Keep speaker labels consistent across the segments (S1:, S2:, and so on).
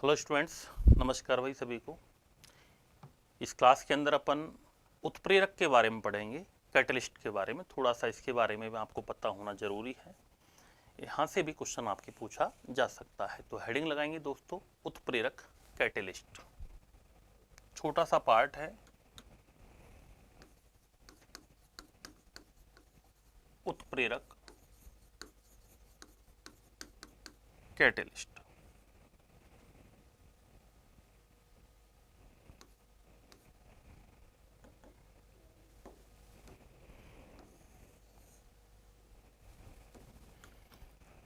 S1: Hello students, नमस्कार भाई सभी को। इस क्लास के अंदर अपन उत्प्रेरक के बारे में पढ़ेंगे, कैटलिस्ट के बारे में। थोड़ा सा इसके बारे में भी आपको पता होना जरूरी है, यहाँ से भी क्वेश्चन आपके पूछा जा सकता है। तो हेडिंग लगाएंगे दोस्तों, उत्प्रेरक कैटलिस्ट। छोटा सा पार्ट है, उत्प्रेरक कैटलिस्ट।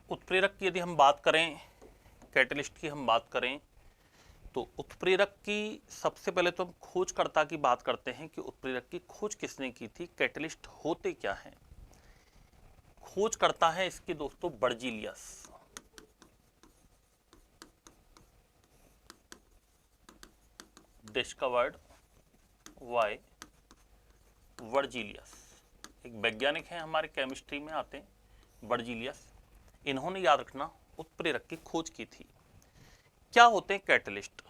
S1: उत्प्रेरक की यदि हम बात करें, कैटलिस्ट की हम बात करें, तो उत्प्रेरक की सबसे पहले तो हम खोजकर्ता की बात करते हैं कि उत्प्रेरक की खोज किसने की थी, कैटलिस्ट होते क्या हैं। खोज करता है इसके दोस्तों बर्जीलियस। Discovered by वर्जीलियस। एक वैज्ञानिक हैं हमारे केमिस्ट्री में आते हैं, बर्जीलियस। इन्होंने, याद रखना, उत्प्रेरक की खोज की थी। क्या होते हैं कैटलिस्ट?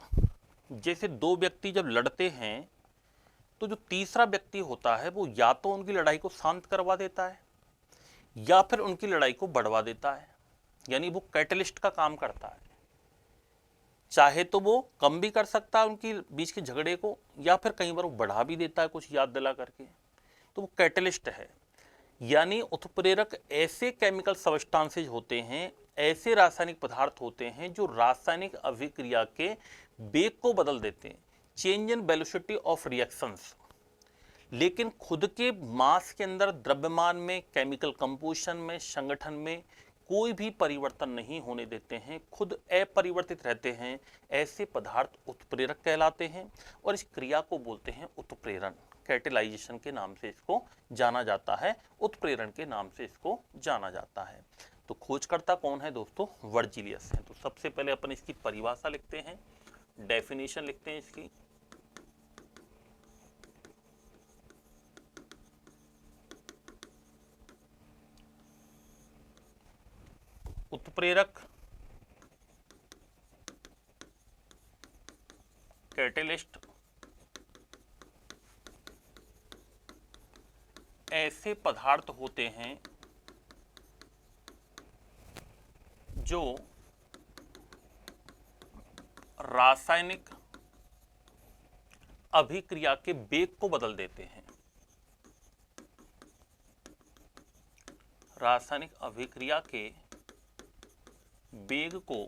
S1: जैसे दो व्यक्ति जब लड़ते हैं तो जो तीसरा व्यक्ति होता है वो या तो उनकी लड़ाई को शांत करवा देता है या फिर उनकी लड़ाई को बढ़वा देता है। यानी वो कैटलिस्ट का काम करता है। चाहे तो वो कम भी कर सकता है उनकी बीच के झगड़े को, या फिर कई बार वो बढ़ा भी देता है कुछ याद दिला करके। तो वो कैटलिस्ट है। यानी उत्प्रेरक ऐसे केमिकल सबस्टांसेज होते हैं, ऐसे रासायनिक पदार्थ होते हैं जो रासायनिक अभिक्रिया के वेग को बदल देते हैं, change in velocity of reactions. लेकिन खुद के मास के अंदर, द्रव्यमान में, केमिकल कंपोजिशन में, संगठन में कोई भी परिवर्तन नहीं होने देते हैं, खुद अपरिवर्तित रहते हैं। ऐसे पदार्थ उत्प्रेरक कहलाते हैं और इस क्रिया को बोलते हैं उत्प्रेरण। कैटेलाइजेशन के नाम से इसको जाना जाता है, उत्प्रेरण के नाम से इसको जाना जाता है। तो खोजकर्ता कौन है दोस्तों? वर्जीलियस है। तो सबसे पहले अपन इसकी परिभाषा लिखते हैं, डेफिनेशन लिखते हैं इसकी। उत्प्रेरक कैटलिस्ट ऐसे पदार्थ होते हैं जो रासायनिक अभिक्रिया के वेग को बदल देते हैं। रासायनिक अभिक्रिया के वेग को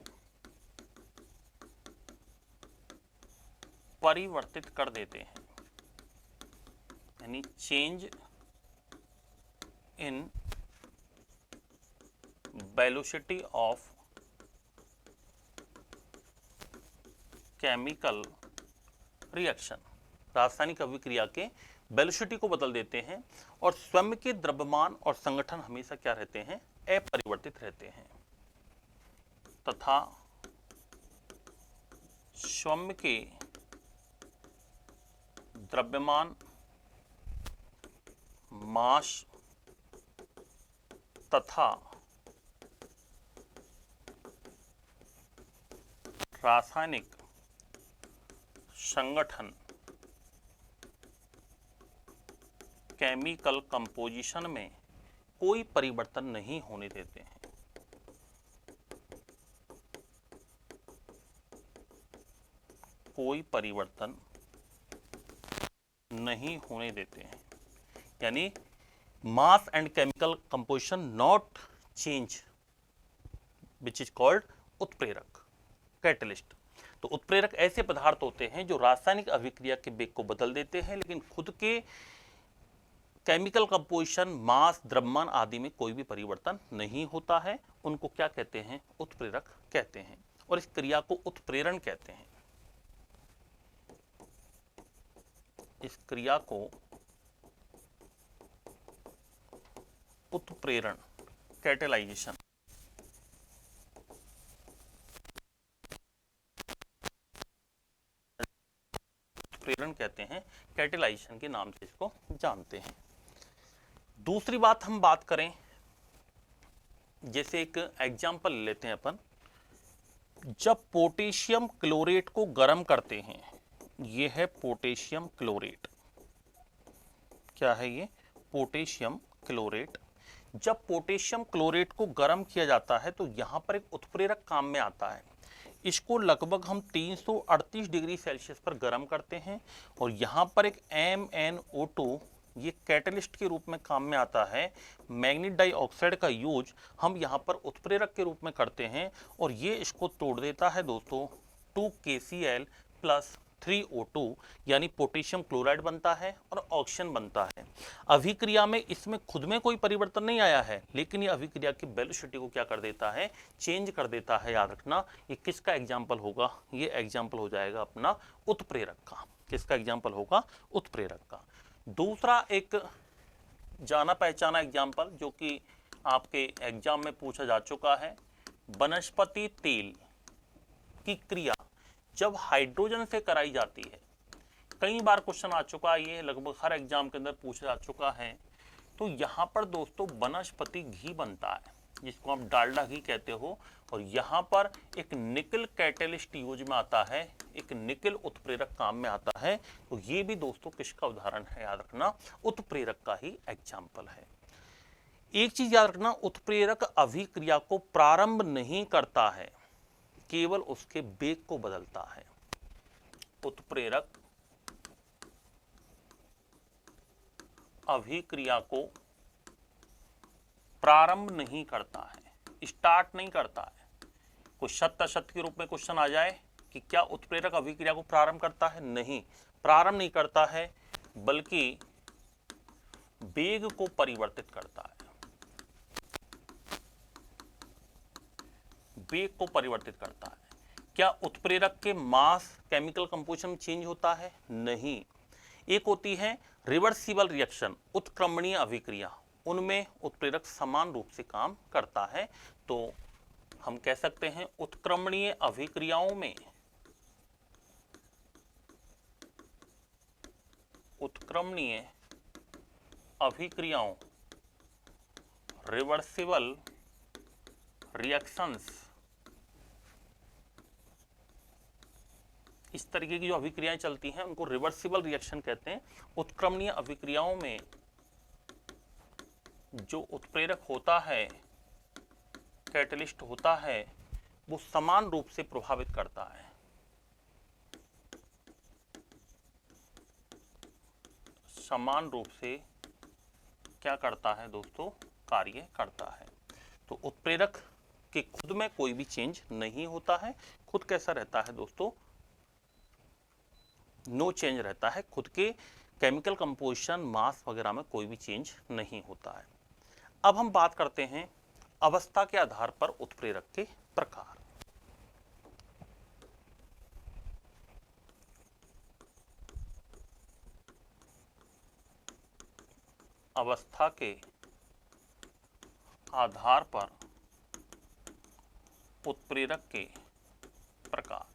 S1: परिवर्तित कर देते हैं। यानी change in velocity of chemical reaction. रासायनिक अभिक्रिया के वेलोसिटी को बदल देते हैं और स्वयं के द्रव्यमान और संगठन हमेशा क्या रहते हैं? अपरिवर्तित रहते हैं। तथा स्वयं के द्रव्यमान, मास तथा रासायनिक संगठन, केमिकल कंपोजिशन में कोई परिवर्तन नहीं होने देते हैं। कोई परिवर्तन नहीं होने देते हैं। यानी mass and chemical composition not change, which is called उत्प्रेरक कैटलिस्ट। तो उत्प्रेरक ऐसे पदार्थ होते हैं जो रासायनिक अभिक्रिया के वेग को बदल देते हैं, लेकिन खुद के केमिकल कंपोजिशन, मास, द्रव्यमान आदि में कोई भी परिवर्तन नहीं होता है। उनको क्या कहते हैं? उत्प्रेरक कहते हैं। और इस क्रिया को उत्प्रेरण कहते हैं। इस क्रिया को उत्प्रेरण, कैटेलाइजेशन उत्प्रेरण कहते हैं। कैटेलाइजेशन के नाम से इसको जानते हैं। दूसरी बात हम बात करें, जैसे एक एग्जाम्पल लेते हैं अपन, जब पोटेशियम क्लोरेट को गर्म करते हैं, ये है पोटेशियम क्लोरेट, क्या है ये, पोटेशियम क्लोरेट। जब पोटेशियम क्लोरेट को गर्म किया जाता है तो यहाँ पर एक उत्प्रेरक काम में आता है। इसको लगभग हम 338 डिग्री सेल्सियस पर गर्म करते हैं और यहाँ पर एक MnO2 ये कैटलिस्ट के रूप में काम में आता है। मैग्नीज डाइऑक्साइड का यूज हम यहाँ पर उत्प्रेरक के रूप में करते हैं और ये इसको तोड़ देता है दोस्तों, 2KCl प्लस 3O2 यानी पोटेशियम क्लोराइड बनता है और ऑक्सीजन बनता है। अभिक्रिया में इसमें खुद में कोई परिवर्तन नहीं आया है, लेकिन ये अभिक्रिया की वेलोसिटी को क्या कर देता है, चेंज कर देता है। याद रखना ये किसका एग्जाम्पल होगा, ये एग्जाम्पल हो जाएगा अपना उत्प्रेरक का। किसका एग्जाम्पल होगा, उत्प्रेरक का। दूसरा एक जाना पहचाना एग्जाम्पल जो कि आपके एग्जाम में पूछा जा चुका है, वनस्पति तेल की क्रिया जब हाइड्रोजन से कराई जाती है। कई बार क्वेश्चन आ चुका है, ये लगभग हर एग्जाम के अंदर पूछा जा चुका है। तो यहाँ पर दोस्तों वनस्पति घी बनता है जिसको आप डालडा घी कहते हो, और यहाँ पर एक निकल कैटलिस्ट यूज में आता है, एक निकल उत्प्रेरक काम में आता है। तो ये भी दोस्तों किसका उदाहरण है, याद रखना उत्प्रेरक का ही एग्जाम्पल है। एक चीज याद रखना, उत्प्रेरक अभिक्रिया को प्रारंभ नहीं करता है, केवल उसके वेग को बदलता है। उत्प्रेरक अभिक्रिया को प्रारंभ नहीं करता है, स्टार्ट नहीं करता है। कोई शत अशत के रूप में क्वेश्चन आ जाए कि क्या उत्प्रेरक अभिक्रिया को प्रारंभ करता है, नहीं, प्रारंभ नहीं करता है, बल्कि वेग को परिवर्तित करता है, वेग को परिवर्तित करता है। क्या उत्प्रेरक के मास केमिकल कंपोजिशन में चेंज होता है, नहीं। एक होती है रिवर्सिबल रिएक्शन, उत्क्रमणीय अभिक्रिया, उनमें उत्प्रेरक समान रूप से काम करता है। तो हम कह सकते हैं उत्क्रमणीय अभिक्रियाओं में, उत्क्रमणीय अभिक्रियाओं, रिवर्सिबल रिएक्शंस, इस तरीके की जो अभिक्रियाएं चलती हैं उनको रिवर्सिबल रिएक्शन कहते हैं। उत्क्रमणीय अभिक्रियाओं में जो उत्प्रेरक होता है, कैटलिस्ट होता है, वो समान रूप से प्रभावित करता है, समान रूप से क्या करता है दोस्तों, कार्य करता है। तो उत्प्रेरक के खुद में कोई भी चेंज नहीं होता है, खुद कैसा रहता है दोस्तों, नो चेंज रहता है, खुद के केमिकल कंपोजिशन मास वगैरह में कोई भी चेंज नहीं होता है। अब हम बात करते हैं अवस्था के आधार पर उत्प्रेरक के प्रकार। अवस्था के आधार पर उत्प्रेरक के प्रकार,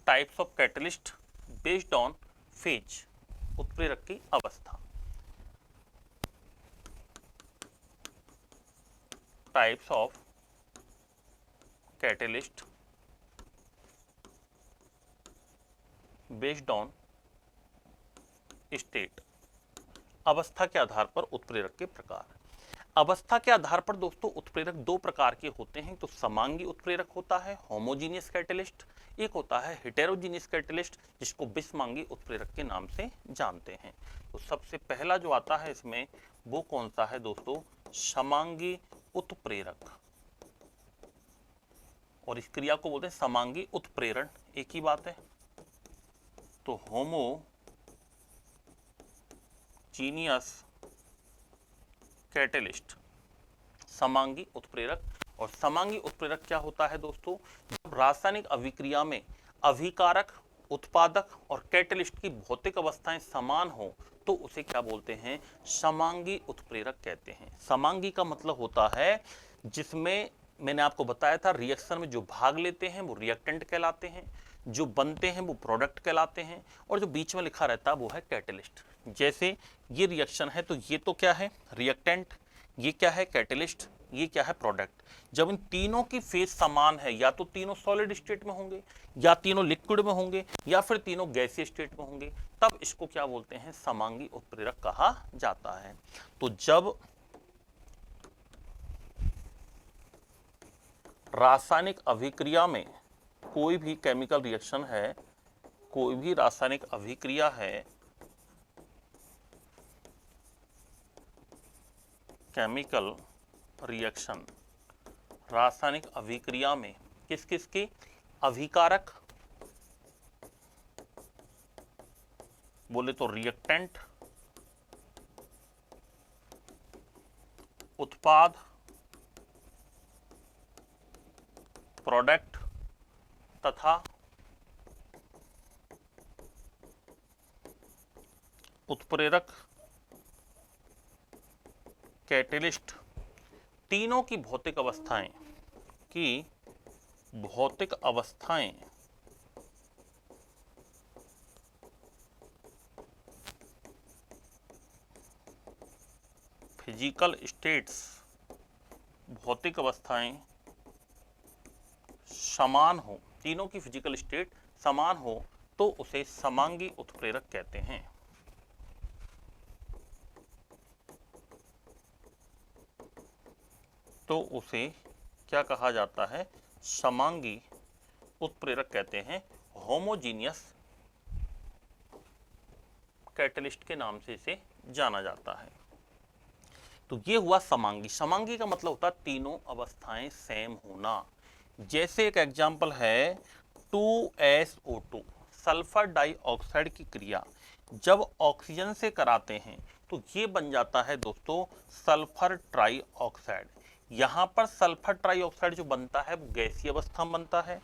S1: types of catalyst based on phase, उत्प्रेरक की अवस्था। Types of catalyst based on state, अवस्था के आधार पर उत्प्रेरक के प्रकार। अवस्था के आधार पर दोस्तों उत्प्रेरक दो प्रकार के होते हैं। तो समांगी उत्प्रेरक होता है, होमोजीनियस कैटलिस्ट, एक होता है हेटेरोजीनियस कैटलिस्ट जिसको विषमांगी उत्प्रेरक के नाम से जानते हैं। तो सबसे पहला जो आता है इसमें वो कौन सा है दोस्तों, समांगी उत्प्रेरक, और इस क्रिया को बोलते हैं समांगी उत्प्रेरण, एक ही बात है। तो होमोजीनियस कैटलिस्ट, समांगी उत्प्रेरक। और समांगी उत्प्रेरक क्या होता है दोस्तों, जब रासायनिक अभिक्रिया में अभिकारक, उत्पादक और कैटलिस्ट की भौतिक अवस्थाएं समान हो तो उसे क्या बोलते हैं, समांगी उत्प्रेरक कहते हैं। समांगी का मतलब होता है जिसमें मैंने आपको बताया था रिएक्शन में जो भाग लेते हैं वो रिएक्टेंट कहलाते हैं, जो बनते हैं वो प्रोडक्ट कहलाते हैं, और जो बीच में लिखा रहता है वो है कैटलिस्ट। जैसे ये रिएक्शन है तो ये तो क्या है, रिएक्टेंट, ये क्या है, कैटलिस्ट, ये क्या है, प्रोडक्ट। जब इन तीनों की फेज समान है, या तो तीनों सॉलिड स्टेट में होंगे, या तीनों लिक्विड में होंगे, या फिर तीनों गैसीय स्टेट में होंगे, तब इसको क्या बोलते हैं, समांगी उत्प्रेरक कहा जाता है। तो जब रासायनिक अभिक्रिया में कोई भी केमिकल रिएक्शन है, कोई भी रासायनिक अभिक्रिया है, केमिकल रिएक्शन, रासायनिक अभिक्रिया में किस किस के, अभिकारक बोले तो रिएक्टेंट, उत्पाद, प्रोडक्ट तथा उत्प्रेरक, कैटेलिस्ट, तीनों की भौतिक अवस्थाएं फिजिकल स्टेट्स, भौतिक अवस्थाएं समान हो, तीनों की फिजिकल स्टेट समान हो तो उसे समांगी उत्प्रेरक कहते हैं। तो उसे क्या कहा जाता है, समांगी उत्प्रेरक कहते हैं। होमोजीनियस कैटलिस्ट के नाम से इसे जाना जाता है। तो ये हुआ समांगी। समांगी का मतलब होता है तीनों अवस्थाएं सेम होना। जैसे एक एग्जांपल है 2SO2, सल्फर डाइऑक्साइड की क्रिया जब ऑक्सीजन से कराते हैं तो ये बन जाता है दोस्तों सल्फर ट्राइऑक्साइड। यहाँ पर सल्फर ट्राइऑक्साइड जो बनता है वो गैसीय अवस्था में बनता है,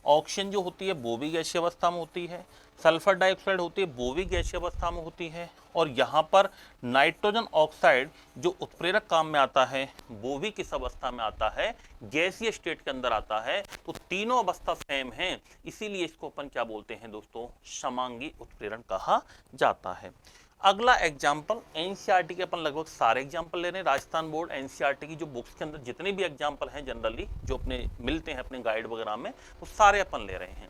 S1: ऑक्सीजन जो होती है वो भी गैसीय अवस्था में होती है, सल्फर डाइऑक्साइड होती है वो भी गैसीय अवस्था में होती है, और यहाँ पर नाइट्रोजन ऑक्साइड जो उत्प्रेरक काम में आता है वो भी किस अवस्था में आता है, गैसीय स्टेट के अंदर आता है। तो तीनों अवस्था सेम हैं, इसीलिए इसको अपन क्या बोलते हैं दोस्तों, समांगी उत्प्रेरण कहा जाता है। अगला एग्जाम्पल एनसीईआरटी के अपन लगभग सारे एग्जाम्पल ले रहे हैं। राजस्थान बोर्ड एनसीईआरटी की जो बुक्स के अंदर जितने भी एग्जाम्पल हैं जनरली जो अपने मिलते हैं अपने गाइड वगैरह में, वो सारे अपन ले रहे हैं।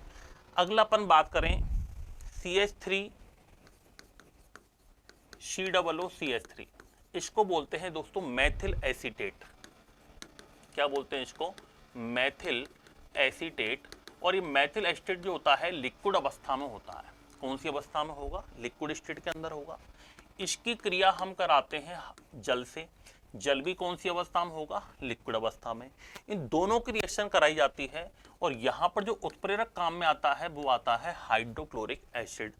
S1: अगला अपन बात करें CH3 COOCH3, इसको बोलते हैं दोस्तों मैथिल एसीटेट। क्या बोलते हैं इसको, मैथिल एसीटेट। और ये मैथिल एसीटेट जो होता है लिक्विड अवस्था में होता है। कौन सी अवस्था में होगा, लिक्विड स्टेट के अंदर होगा। इसकी क्रिया हम कराते हैं जल से, जल भी कौन सी अवस्था में होगा, लिक्विड अवस्था में। इन दोनों की रिएक्शन कराई जाती है और यहाँ पर जो उत्प्रेरक काम में आता है वो आता है हाइड्रोक्लोरिक एसिड,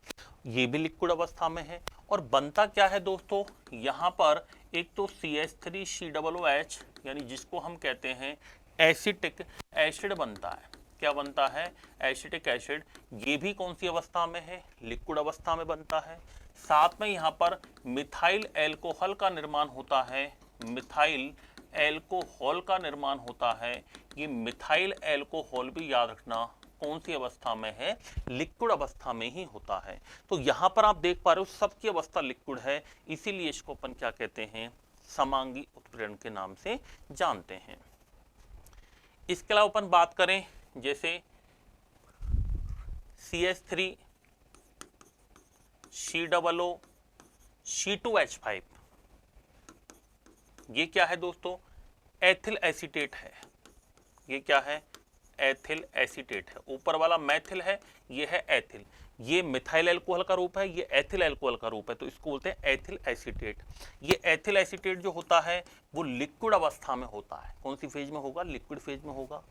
S1: ये भी लिक्विड अवस्था में है। और बनता क्या है दोस्तों, यहाँ पर एक तो CH3COOH यानी जिसको हम कहते हैं एसिटिक एसिड बनता है। क्या बनता है, एसिटिक एसिड। ये भी कौन सी अवस्था में है, लिक्विड अवस्था में बनता है। साथ में यहाँ पर मिथाइल एल्कोहल का निर्माण होता है, मिथाइल एल्कोहल का निर्माण होता है। ये मिथाइल एल्कोहल भी याद रखना कौन सी अवस्था में है, लिक्विड अवस्था में ही होता है। तो यहाँ पर आप देख पा रहे हो सबकी अवस्था लिक्विड है, इसीलिए इसको अपन क्या कहते हैं, समांगी उत्प्रेरण के नाम से जानते हैं। इसके अलावा अपन बात करें जैसे CH3 COO C2H5, ये क्या है दोस्तों, एथिल एसीटेट है। ये क्या है, एथिल एसीटेट है। ऊपर वाला मैथिल है, ये है एथिल। ये मिथाइल एल्कोहल का रूप है, ये एथिल एल्कोहल का रूप है, तो इसको बोलते हैं एथिल एसीटेट। ये एथिल एसीटेट जो होता है वो लिक्विड अवस्था में होता है। कौन सी फेज में होगा, लिक्विड फेज में होगा।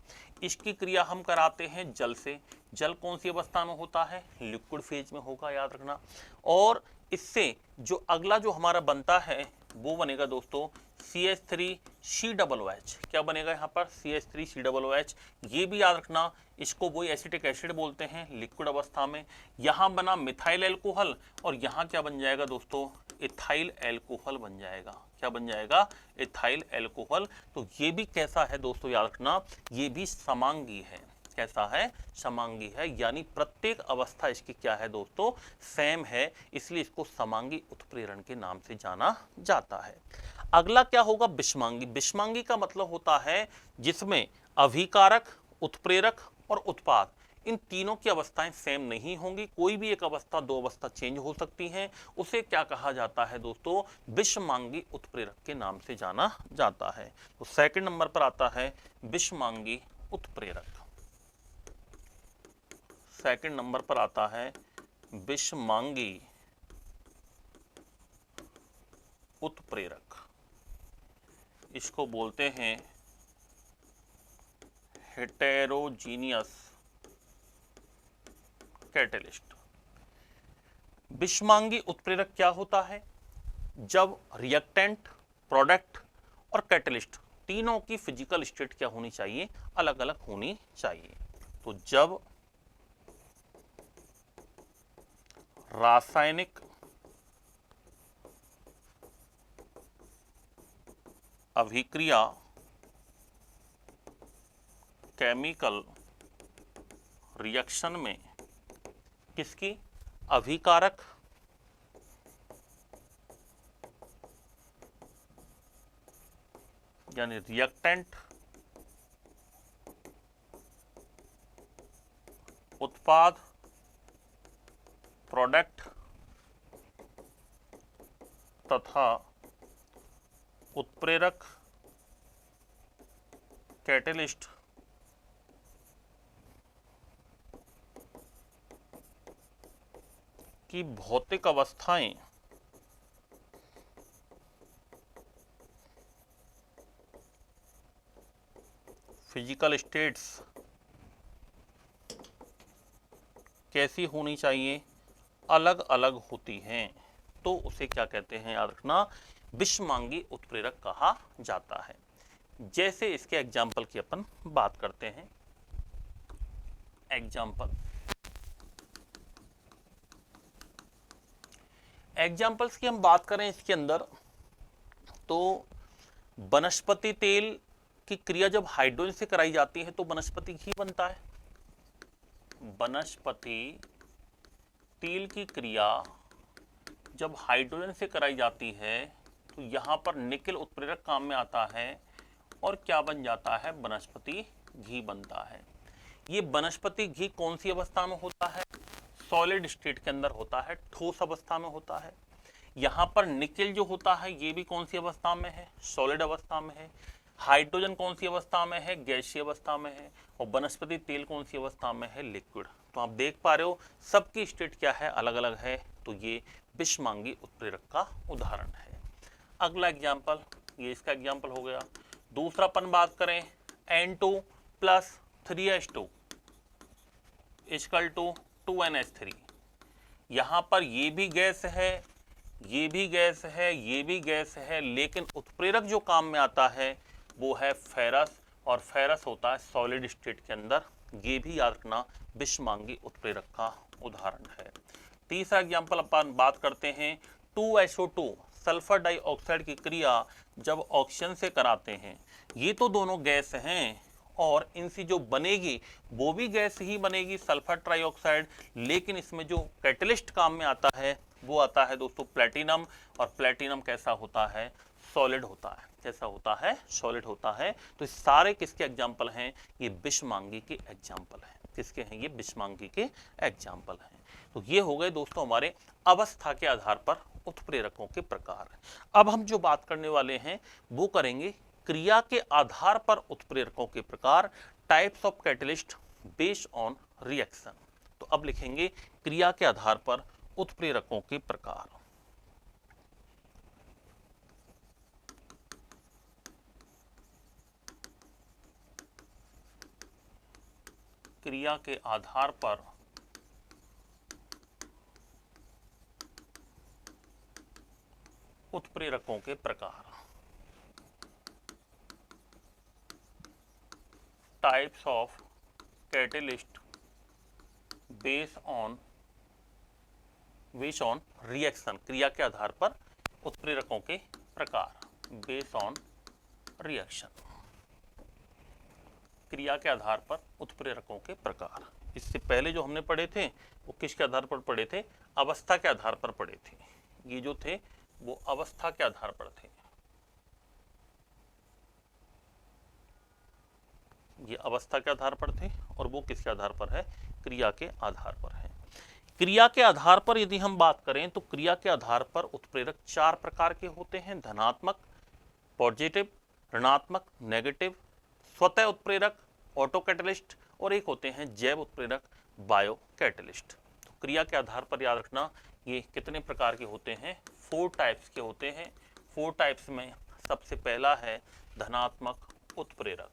S1: इसकी क्रिया हम कराते हैं जल से, जल कौन सी अवस्था में होता है, लिक्विड फेज में होगा, याद रखना। और इससे जो अगला जो हमारा बनता है वो बनेगा दोस्तों CH3COOH। क्या बनेगा यहाँ पर, CH3COOH। ये भी याद रखना, इसको वही एसिटिक एसिड बोलते हैं लिक्विड अवस्था में। यहाँ बना मिथाइल एल्कोहल और यहाँ क्या बन जाएगा दोस्तों, इथाइल एल्कोहल बन जाएगा। क्या बन जाएगा, इथाइल एल्कोहल। तो ये भी कैसा है दोस्तों, याद रखना, ये भी समांगी है। कैसा है, समांगी है, यानी प्रत्येक अवस्था इसकी क्या है दोस्तों, सेम है, इसलिए इसको समांगी उत्प्रेरण के नाम से जाना जाता है। अगला क्या होगा, विषमांगी। विषमांगी का मतलब होता है जिसमें अभिकारक, उत्प्रेरक और उत्पाद, इन तीनों की अवस्थाएं सेम नहीं होंगी, कोई भी एक अवस्था, दो अवस्था चेंज हो सकती हैं, उसे क्या कहा जाता है दोस्तों, विषमांगी उत्प्रेरक के नाम से जाना जाता है। तो सेकंड नंबर पर आता है विषमांगी उत्प्रेरक। सेकंड नंबर पर आता है विषमांगी उत्प्रेरक। इसको बोलते हैं हेटेरोजीनियस कैटलिस्ट। विषमांगी उत्प्रेरक क्या होता है, जब रिएक्टेंट, प्रोडक्ट और कैटलिस्ट तीनों की फिजिकल स्टेट क्या होनी चाहिए, अलग अलग होनी चाहिए। तो जब रासायनिक अभिक्रिया, केमिकल रिएक्शन में किसकी, अभिकारक यानी रिएक्टेंट, उत्पाद, प्रोडक्ट तथा उत्प्रेरक, कैटलिस्ट की भौतिक अवस्थाएं फिजिकल स्टेट्स कैसी होनी चाहिए, अलग अलग होती हैं, तो उसे क्या कहते हैं, याद रखना, विषमांगी उत्प्रेरक कहा जाता है। जैसे इसके एग्जाम्पल की अपन बात करते हैं। एग्जाम्पल्स की हम बात करें इसके अंदर, तो वनस्पति तेल की क्रिया जब हाइड्रोजन से कराई जाती है तो वनस्पति घी बनता है। वनस्पति तेल की क्रिया जब हाइड्रोजन से कराई जाती है तो यहाँ पर निकेल उत्प्रेरक काम में आता है और क्या बन जाता है, वनस्पति घी बनता है। ये वनस्पति घी कौन सी अवस्था में होता है, सॉलिड स्टेट के अंदर होता है, ठोस अवस्था में होता है। यहाँ पर निकेल जो होता है ये भी कौन सी अवस्था में है, सॉलिड अवस्था में है। हाइड्रोजन कौन सी अवस्था में है, गैसीय अवस्था में है। और वनस्पति तेल कौन सी अवस्था में है, लिक्विड। तो आप देख पा रहे हो सबकी स्टेट क्या है, अलग अलग है। तो ये विषमांगी उत्प्रेरक का उदाहरण है। अगला एग्जाम्पल, ये इसका एग्जाम्पल हो गया। दूसरा अपन बात करें, N2 + 3H2 = 2NH3। यहाँ पर ये भी गैस है, ये भी गैस है, ये भी गैस है, लेकिन उत्प्रेरक जो काम में आता है वो है फेरस, और फेरस होता है सॉलिड स्टेट के अंदर। ये भी याद रखना, विषमांगी उत्प्रेरक का उदाहरण है। तीसरा एग्जाम्पल अपन बात करते हैं, 2SO2 सल्फर डाइऑक्साइड की क्रिया जब ऑक्सीजन से कराते हैं। ये तो दोनों गैस हैं और इनसे जो बनेगी वो भी गैस ही बनेगी, सल्फर ट्राइऑक्साइड, लेकिन इसमें जो कैटलिस्ट काम में आता है वो आता है दोस्तों प्लेटिनम। और प्लेटिनम कैसा होता है, सॉलिड होता है। कैसा होता है, सॉलिड होता है। तो सारे किसके एग्जाम्पल हैं, ये विषमांगी के एग्जाम्पल हैं। किसके हैं, ये विषमांगी के एग्जाम्पल हैं। तो ये हो गए दोस्तों हमारे अवस्था के आधार पर उत्प्रेरकों के प्रकार। अब हम जो बात करने वाले हैं वो करेंगे क्रिया के आधार पर उत्प्रेरकों के प्रकार, types of catalyst based on reaction. तो अब लिखेंगे क्रिया के आधार पर उत्प्रेरकों के प्रकार। क्रिया के आधार पर उत्प्रेरकों के प्रकार, types of catalyst based on reaction. क्रिया के आधार पर उत्प्रेरकों के प्रकार बेस्ड ऑन रिएक्शन। क्रिया के आधार पर उत्प्रेरकों के प्रकार। इससे पहले जो हमने पढ़े थे वो किसके आधार पर पढ़े थे? अवस्था के आधार पर पढ़े थे। ये जो थे वो अवस्था के आधार पर थे, ये अवस्था के आधार पर थे, और वो किसके आधार पर है? क्रिया के आधार पर है। क्रिया के आधार पर यदि हम बात करें तो क्रिया के आधार पर उत्प्रेरक 4 प्रकार के होते हैं: धनात्मक, पॉजिटिव, ऋणात्मक, नेगेटिव, स्वतः उत्प्रेरक, ऑटो कैटलिस्ट, और एक होते हैं जैव उत्प्रेरक, बायो कैटलिस्ट। तो क्रिया के आधार पर याद रखना ये कितने प्रकार के होते हैं? 4 टाइप्स के होते हैं। 4 टाइप्स में सबसे पहला है धनात्मक उत्प्रेरक,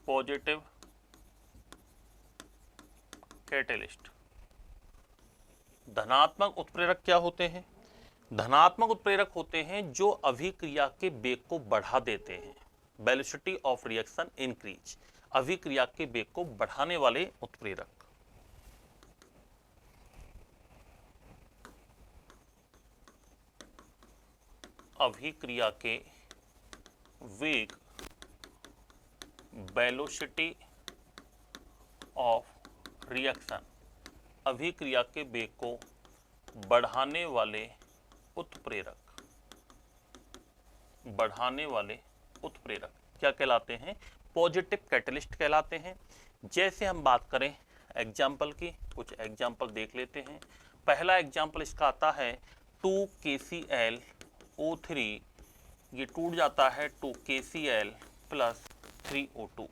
S1: पॉजिटिव कैटलिस्ट। धनात्मक उत्प्रेरक क्या होते हैं? धनात्मक उत्प्रेरक होते हैं जो अभिक्रिया के वेग को बढ़ा देते हैं, वेलोसिटी ऑफ रिएक्शन इंक्रीज, अभिक्रिया के वेग को बढ़ाने वाले उत्प्रेरक। अभिक्रिया के वेग, वेलोसिटी ऑफ रिएक्शन, अभिक्रिया के वेग को बढ़ाने वाले उत्प्रेरक, बढ़ाने वाले उत्प्रेरक क्या कहलाते हैं? पॉजिटिव कैटलिस्ट कहलाते हैं। जैसे हम बात करें एग्जाम्पल की, कुछ एग्जाम्पल देख लेते हैं। पहला एग्जाम्पल इसका आता है 2KClO3, ये टूट जाता है 2KCl प्लस 3O2।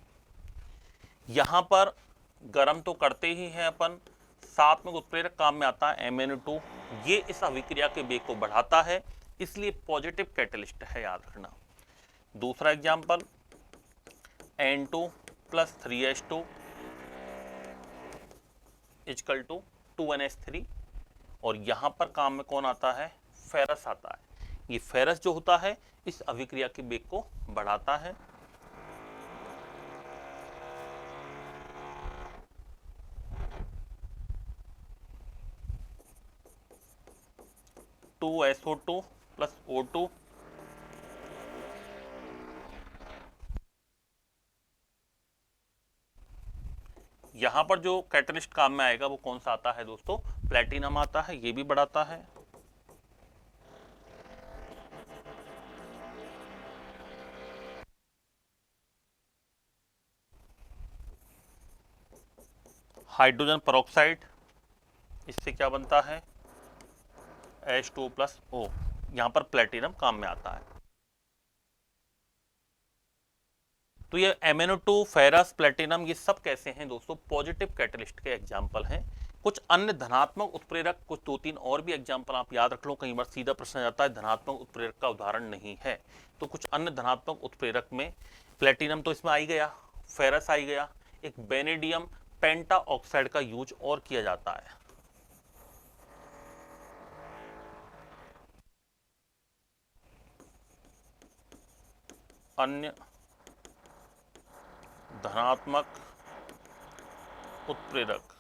S1: यहाँ पर गर्म तो करते ही हैं अपन, साथ में उत्प्रेरक काम में आता है MnO2, ये इस अभिक्रिया के वेग को बढ़ाता है, इसलिए पॉजिटिव कैटलिस्ट है, याद रखना। दूसरा example N2 plus 3H2 equal to 2NH3, और यहाँ पर काम में कौन आता है? फेरस आता है। ये फेरस जो होता है इस अभिक्रिया के वेग को बढ़ाता है। SO2 प्लस O2, यहां पर जो कैटलिस्ट काम में आएगा वो कौन सा आता है दोस्तों? प्लेटिनम आता है, ये भी बढ़ाता है। हाइड्रोजन पेरोक्साइड, इससे क्या बनता है? H2 प्लस O, यहां पर प्लेटिनम काम में आता है। तो ये MnO2, फेरस, प्लेटिनम, ये सब कैसे हैं दोस्तों? पॉजिटिव कैटलिस्ट के एग्जाम्पल हैं। कुछ अन्य धनात्मक उत्प्रेरक, कुछ 2-3 और भी एग्जाम्पल आप याद रख लो, कई बार सीधा प्रश्न जाता है धनात्मक उत्प्रेरक का उदाहरण नहीं है। तो कुछ अन्य धनात्मक उत्प्रेरक में प्लेटिनम तो इसमें आ ही गया, फेरस आ ही गया, एक वेनेडियम पेंटा ऑक्साइड का यूज और किया जाता है। अन्य धनात्मक उत्प्रेरक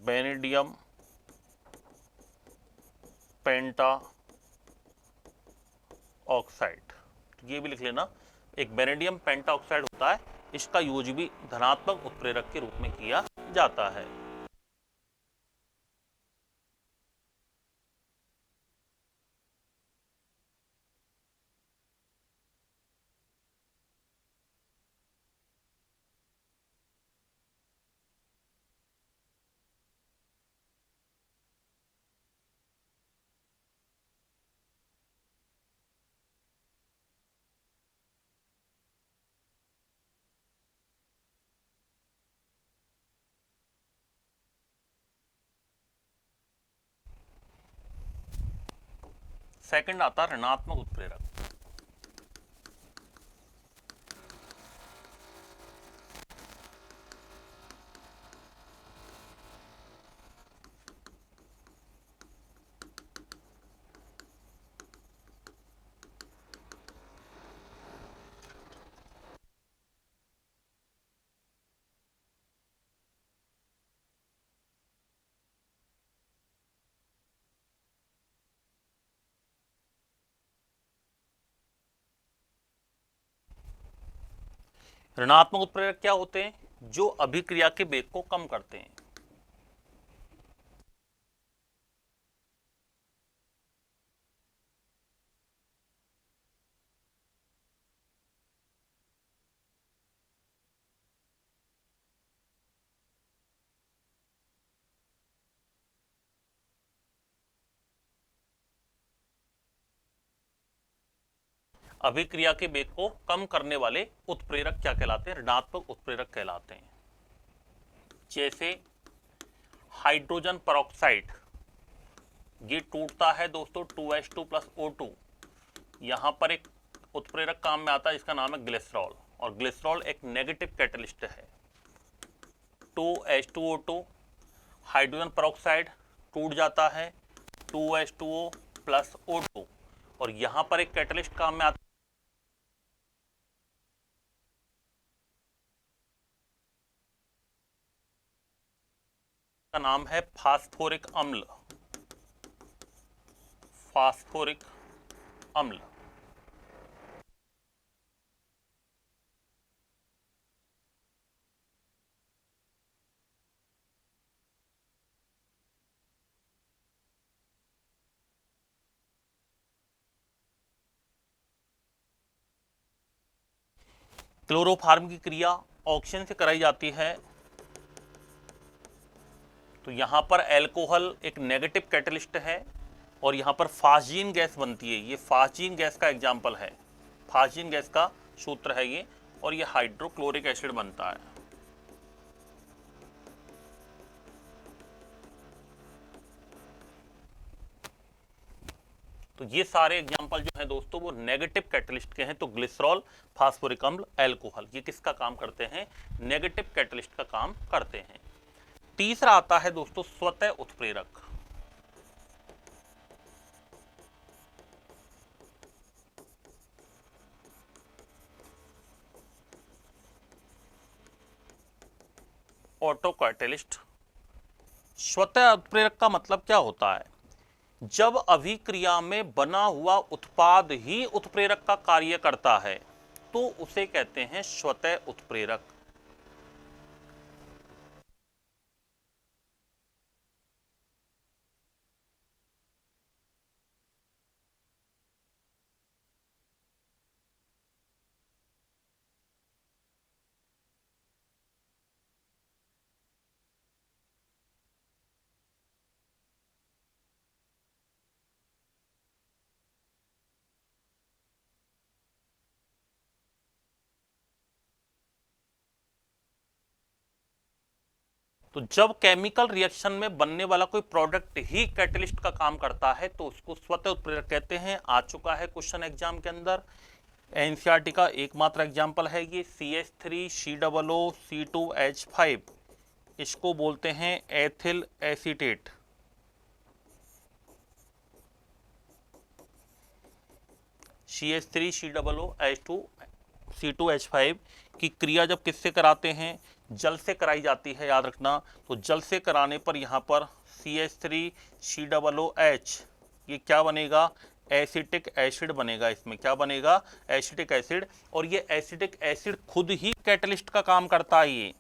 S1: वेनेडियम पेंटा ऑक्साइड, ये भी लिख लेना। एक वेनेडियम पेंटा ऑक्साइड होता है, इसका यूज भी धनात्मक उत्प्रेरक के रूप में किया जाता है। सेकंड आता है ऋणात्मक उत्प्रेरक। ऋणात्मक उत्प्रेरक क्या होते हैं? जो अभिक्रिया के वेग को कम करते हैं। अभिक्रिया के वेग को कम करने वाले उत्प्रेरक क्या कहलाते हैं? ऋणात्मक उत्प्रेरक कहलाते हैं। जैसे हाइड्रोजन परऑक्साइड, ये टूटता है दोस्तों 2H2 प्लस O2। यहां पर एक उत्प्रेरक काम में आता है जिसका नाम है ग्लिसरॉल, और ग्लिसरॉल एक नेगेटिव कैटलिस्ट है। 2H2O2, हाइड्रोजन परऑक्साइड टूट जाता है 2H2O प्लस O2, और यहां पर एक कैटलिस्ट काम में आता का नाम है फास्फोरिक अम्ल। फास्फोरिक अम्ल। क्लोरोफार्म की क्रिया ऑक्सीजन से कराई जाती है, तो यहां पर एल्कोहल एक नेगेटिव कैटलिस्ट है और यहां पर फास्जीन गैस बनती है। ये फास्जीन गैस का एग्जाम्पल है, फास्जीन गैस का सूत्र है ये, और ये हाइड्रोक्लोरिक एसिड बनता है। तो ये सारे एग्जाम्पल जो है दोस्तों वो नेगेटिव कैटलिस्ट के हैं। तो ग्लिसरॉल, फास्फोरिक अम्ल, एल्कोहल, ये किसका काम करते हैं? नेगेटिव कैटलिस्ट का काम करते हैं। तीसरा आता है दोस्तों स्वतः उत्प्रेरक। Auto catalyst. स्वतः उत्प्रेरक का मतलब क्या होता है? जब अभिक्रिया में बना हुआ उत्पाद ही उत्प्रेरक का कार्य करता है तो उसे कहते हैं स्वतः उत्प्रेरक। तो जब केमिकल रिएक्शन में बनने वाला कोई प्रोडक्ट ही कैटलिस्ट का काम करता है तो उसको स्वतः उत्प्रेरक कहते हैं। आ चुका है क्वेश्चन एग्जाम के अंदर। एनसीईआरटी का एकमात्र एग्जाम्पल है ये CH3COO C2H5, इसको बोलते हैं एथिल एसीटेट। CH3COO की क्रिया जब किससे कराते हैं? जल से कराई जाती है, याद रखना। तो जल से कराने पर यहाँ पर CH3COOH, ये क्या बनेगा? एसिटिक एसिड बनेगा। इसमें क्या बनेगा? Acetic acid. और ये एसिटिक एसिड खुद ही कैटलिस्ट का काम करता है।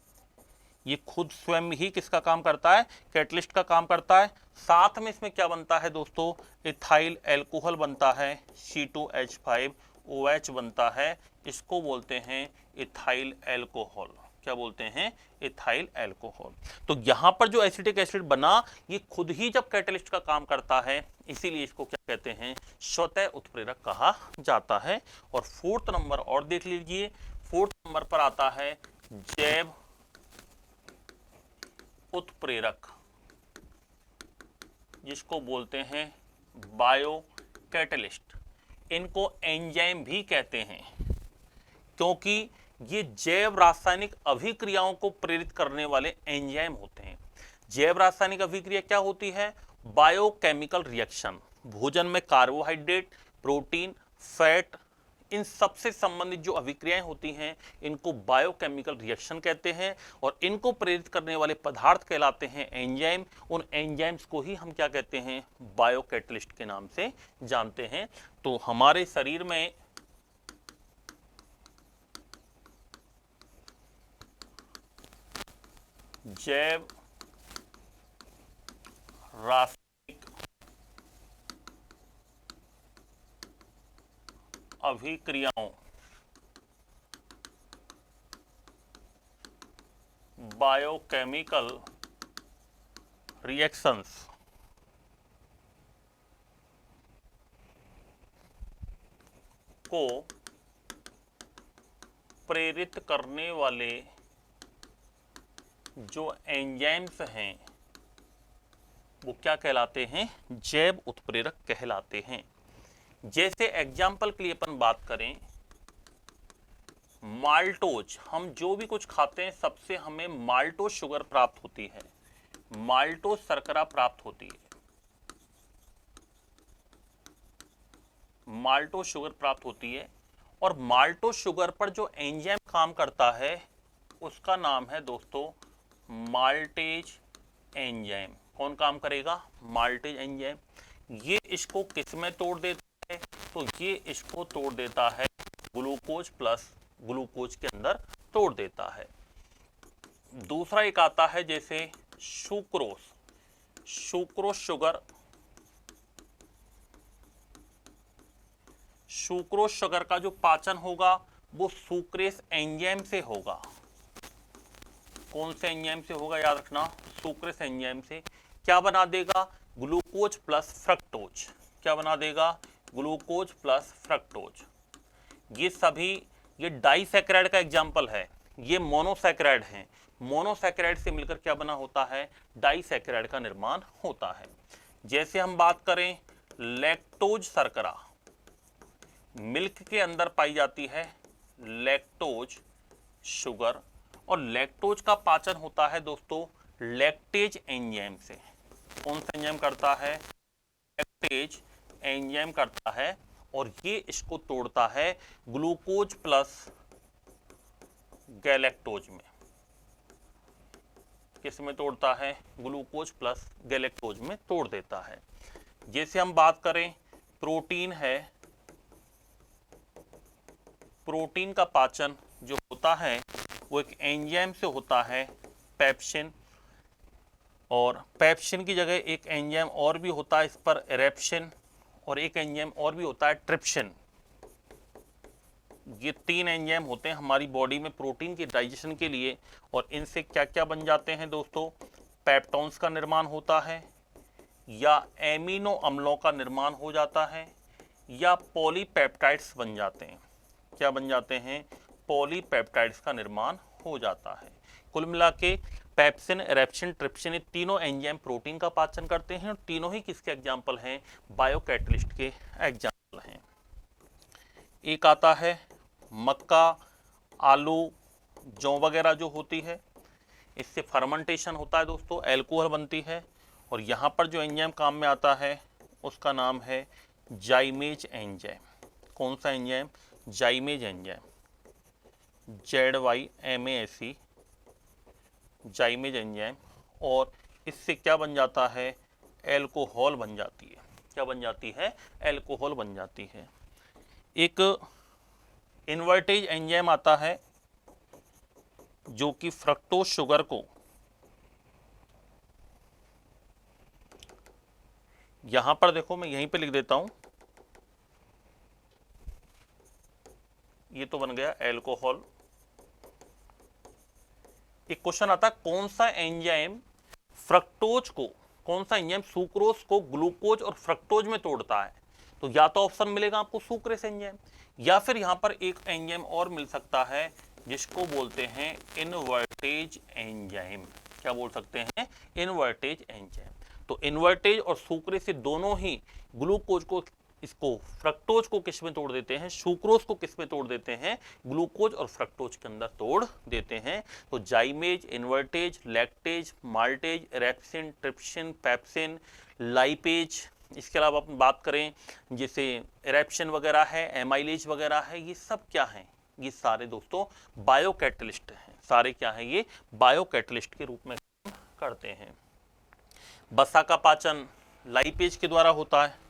S1: ये खुद स्वयं ही किसका काम करता है? कैटलिस्ट का काम करता है। साथ में इसमें क्या बनता है दोस्तों? इथाइल एल्कोहल बनता है, C2H5OH बनता है। इसको बोलते हैं इथाइल एल्कोहल। क्या बोलते हैं? Ethyl alcohol. तो यहां पर जो एसिटिक एसिड बना ये खुद ही जब कैटलिस्ट का काम करता है, इसीलिए इसको क्या कहते हैं? स्वतः उत्प्रेरक कहा जाता है। और फोर्थ नंबर और देख लीजिए। फोर्थ नंबर पर आता है जैव उत्प्रेरक, जिसको बोलते हैं बायो कैटलिस्ट। इनको एंजाइम भी कहते हैं क्योंकि ये जैव रासायनिक अभिक्रियाओं को प्रेरित करने वाले एंजाइम होते हैं। जैव रासायनिक अभिक्रिया क्या होती है? Biochemical reaction. भोजन में कार्बोहाइड्रेट, प्रोटीन, फैट, इन सबसे संबंधित जो अभिक्रियाएं होती हैं इनको बायोकेमिकल रिएक्शन कहते हैं, और इनको प्रेरित करने वाले पदार्थ कहलाते हैं एंजाइम। उन एंजाइम्स को ही हम क्या कहते हैं? बायोकैटलिस्ट के नाम से जानते हैं। तो हमारे शरीर में जैव रासायनिक अभिक्रियाओं बायोकेमिकल रिएक्शंस को प्रेरित करने वाले जो एंजाइम्स हैं वो क्या कहलाते हैं? जैव उत्प्रेरक कहलाते हैं। जैसे एग्जाम्पल के लिए अपन बात करें, माल्टोज, हम जो भी कुछ खाते हैं सबसे हमें माल्टोज शुगर प्राप्त होती है, माल्टोज शर्करा प्राप्त होती है, माल्टोज शुगर प्राप्त होती है। और माल्टोज शुगर पर जो एंजाइम काम करता है उसका नाम है दोस्तों माल्टेज एंजाइम। कौन काम करेगा? Maltase enzyme. ये इसको किस में तोड़ देता है? तो ये इसको तोड़ देता है ग्लूकोज प्लस ग्लूकोज के अंदर तोड़ देता है। दूसरा एक आता है जैसे sucrose, sucrose sugar, sucrose sugar का जो पाचन होगा वो सुक्रेस एंजाइम से होगा। कौन से एंजाइम से होगा? याद रखना, सुक्रेस एंजाइम से। क्या बना देगा? Glucose plus fructose. क्या बना देगा? Glucose plus fructose. ये सभी, ये डाइसैकेराइड का एग्जाम्पल है, ये मोनोसैकेराइड हैं। मोनोसैकेराइड से मिलकर क्या बना होता है? डाइसैकेराइड का निर्माण होता है। जैसे हम बात करें लैक्टोज शर्करा, मिल्क के अंदर पाई जाती है लैक्टोज शुगर, और लैक्टोज का पाचन होता है दोस्तों लैक्टेज एंजाइम से। कौन सा एंजाइम करता है? लैक्टेज एंजाइम करता है, और ये इसको तोड़ता है ग्लूकोज प्लस गैलेक्टोज में। किस में तोड़ता है? ग्लूकोज प्लस गैलेक्टोज में तोड़ देता है। जैसे हम बात करें प्रोटीन है, प्रोटीन का पाचन जो होता है वो एक एंजाइम से होता है पेप्सिन, और पेप्सिन की जगह एक एंजाइम और भी होता है इस पर एरेप्सिन, और एक एंजाइम और भी होता है ट्रिप्सिन। ये तीन एंजाइम होते हैं हमारी बॉडी में प्रोटीन के डाइजेशन के लिए, और इनसे क्या क्या बन जाते हैं दोस्तों? पेप्टोन्स का निर्माण होता है, या एमिनो अम्लों का निर्माण हो जाता है, या पॉलीपेप्टाइड्स बन जाते हैं। क्या बन जाते हैं? पॉलीपेप्टाइड्स का निर्माण हो जाता है। कुल मिला के पेप्सिन, एरेप्सिन, ट्रिप्सिन, ये तीनों एंजाइम प्रोटीन का पाचन करते हैं, और तीनों ही किसके एग्जाम्पल हैं? बायोकैटलिस्ट के एग्जाम्पल हैं। एक आता है मक्का, आलू, जौ वगैरह जो होती है, इससे फर्मेंटेशन होता है दोस्तों, एल्कोहल बनती है, और यहाँ पर जो एंजाइम काम में आता है उसका नाम है जाइमेज एंजाइम। कौन सा एंजाइम? जाइमेज enzyme, ZYMASE, जाइमेज enzyme. और इससे क्या बन जाता है? एल्कोहल बन जाती है। क्या बन जाती है? एल्कोहल बन जाती है। एक इन्वर्टेज एंजाइम आता है जो कि फ्रक्टोज शुगर को, यहां पर देखो मैं यहीं पे लिख देता हूं, ये तो बन गया एल्कोहल। एक क्वेश्चन आता है कौन सा एंजाइम फ्रक्टोज को, कौन सा एंजाइम सुक्रोज को ग्लूकोज और फ्रक्टोज में तोड़ता है? तो या तो ऑप्शन मिलेगा आपको सुक्रेस एंजाइम, या फिर यहां पर एक एंजाइम और मिल सकता है जिसको बोलते हैं इनवर्टेज एंजाइम। क्या बोल सकते हैं? Invertase enzyme. तो इनवर्टेज और सुक्रेस से दोनों ही ग्लूकोज को, इसको फ्रक्टोज को किस में तोड़ देते हैं? सुक्रोज को किस में तोड़ देते हैं? ग्लूकोज और फ्रक्टोज के अंदर तोड़ देते हैं। तो zymase, invertase, lactase, maltase, erepsin, trypsin, pepsin, lipase, इसके अलावा अपन बात करें जैसे एरेप्सिन वगैरह है, एमाइलेज वगैरह है, ये सब क्या हैं? ये सारे दोस्तों बायोकैटलिस्ट हैं। सारे क्या हैं? ये बायोकैटलिस्ट के रूप में काम करते हैं। वसा का पाचन लाइपेज के द्वारा होता है।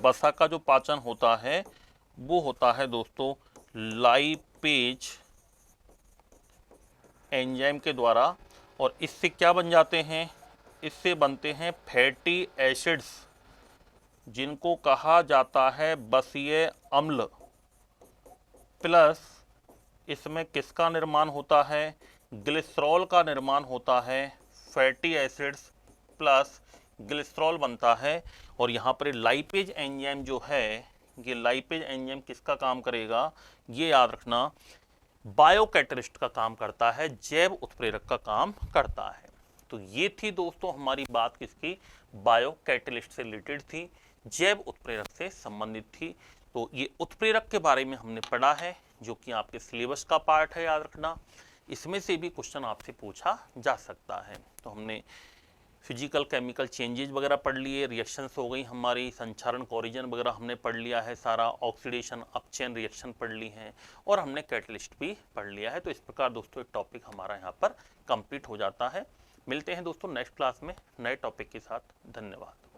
S1: वसा का जो पाचन होता है वो होता है दोस्तों लाइपेज एंजाइम के द्वारा, और इससे क्या बन जाते हैं, इससे बनते हैं फैटी एसिड्स जिनको कहा जाता है बसीय अम्ल। प्लस इसमें किसका निर्माण होता है, ग्लिसरॉल का निर्माण होता है। फैटी एसिड्स प्लस ग्लिसरॉल बनता है। और यहाँ पर लाइपेज एंजाइम जो है, ये लाइपेज एंजाइम किसका काम करेगा, ये याद रखना, बायोकैटलिस्ट का काम करता है, जैव उत्प्रेरक का काम करता है। तो ये थी दोस्तों हमारी बात किसकी, बायोकैटलिस्ट से रिलेटेड थी, जैव उत्प्रेरक से संबंधित थी। तो ये उत्प्रेरक के बारे में हमने पढ़ा है, जो कि आपके सिलेबस का पार्ट है, याद रखना। इसमें से भी क्वेश्चन आपसे पूछा जा सकता है। तो हमने फिजिकल केमिकल चेंजेज वगैरह पढ़ लिए, रिएक्शंस हो गई हमारी, संचारण कोरिजन वगैरह हमने पढ़ लिया है सारा, ऑक्सीडेशन अपचेन रिएक्शन पढ़ ली हैं, और हमने कैटलिस्ट भी पढ़ लिया है। तो इस प्रकार दोस्तों एक टॉपिक हमारा यहाँ पर कंप्लीट हो जाता है। मिलते हैं दोस्तों नेक्स्ट क्लास में नए टॉपिक के साथ। धन्यवाद।